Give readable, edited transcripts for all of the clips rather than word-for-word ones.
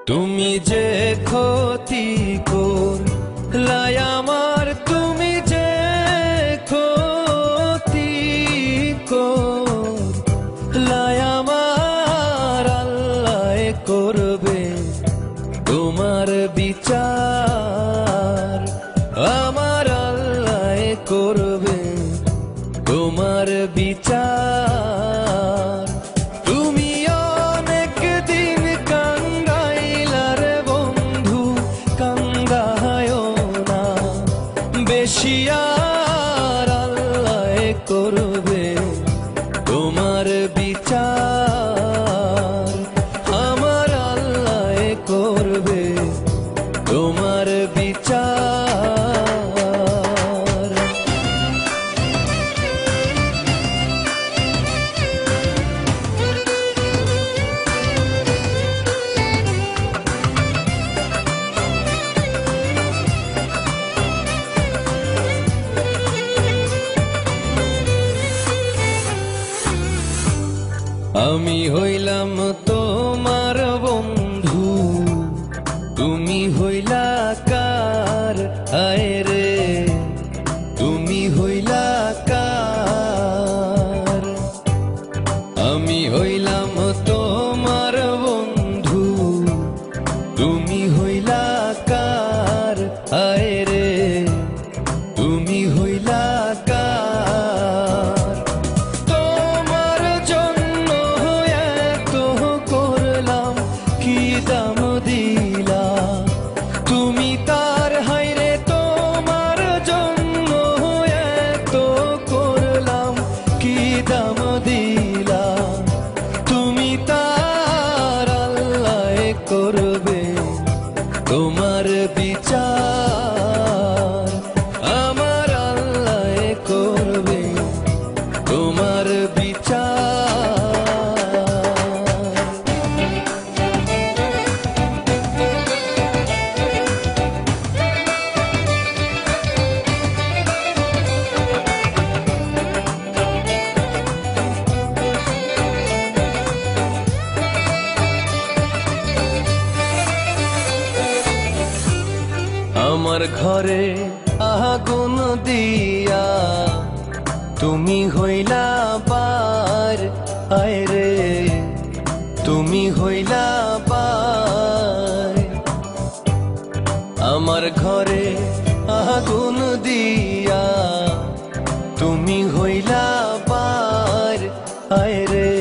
তুমি যে ক্ষতি করলাই আমার, তুমি যে ক্ষতি করলাই আমার, আল্লাহ করবে তোমার বিচার। আমার আল্লাহ করবে তোমার বিচার। তুমি অনেক দিন কাঙ্গাইলার বন্ধু, কাঙ্গায়ও না বেশি আর, আল্লাহ করবে তোমার বিচার। আমার আল্লাহ করবে তোমার বিচার। আমি হইলাম তোমার বন্ধু, তুমি হইলা কার? আয় রে তুমি হইলা কার? আমি হইলাম তোমার বন্ধু, তুমি হইলা কার? আয় রে তুমি হইলা কার? তোমার জন্য এত করলাম, কি দাম দিলা তুমি তার? হায়রে তোমার জন্য এত করলাম, কি দাম দিলা তুমি তার? আল্লাহ করবে তোমার বিচার। আমার আল্লাহ করবে তোমার বিচার। আমার ঘরে আগুন দিয়া তুমি হইলা বার। আয় রে তুমি হইলা বার। আমার ঘরে আগুন দিয়া তুমি হইলা বার। আয় রে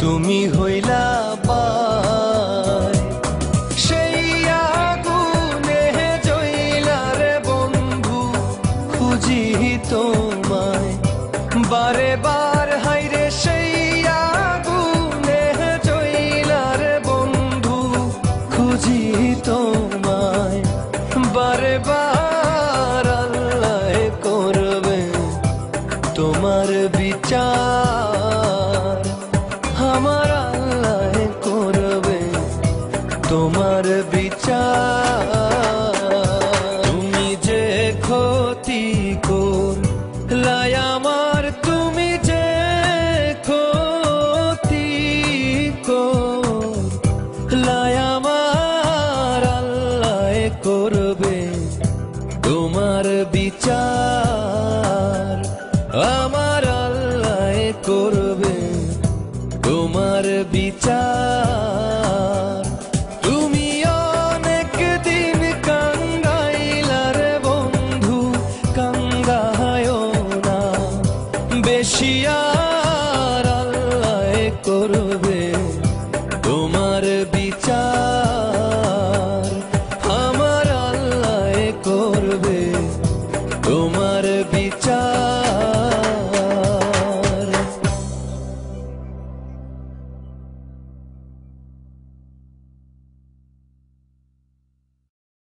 তুমি হইলা বার। সেই আগুনে জ্বইলার বন্ধু, খুঁজি তোমায় বারে বার। হায়রে সেই আগুনে জ্বইলার বন্ধু, খুঁজি তোমায় বারে বার। আল্লাহ করবে তোমার বিচার। আমার আল্লাহ করবে তোমার বিচার। তুমি যে ক্ষতি করলাই আমার, তুমি যে ক্ষতি করলাই আমার, আল্লাহ করবে তোমার বিচার। আমার আল্লাহ করবে তোমার বিচার। তুমি অনেক দিন কাঙ্গাইলার বন্ধু, কাঙ্গায়ও না বেশি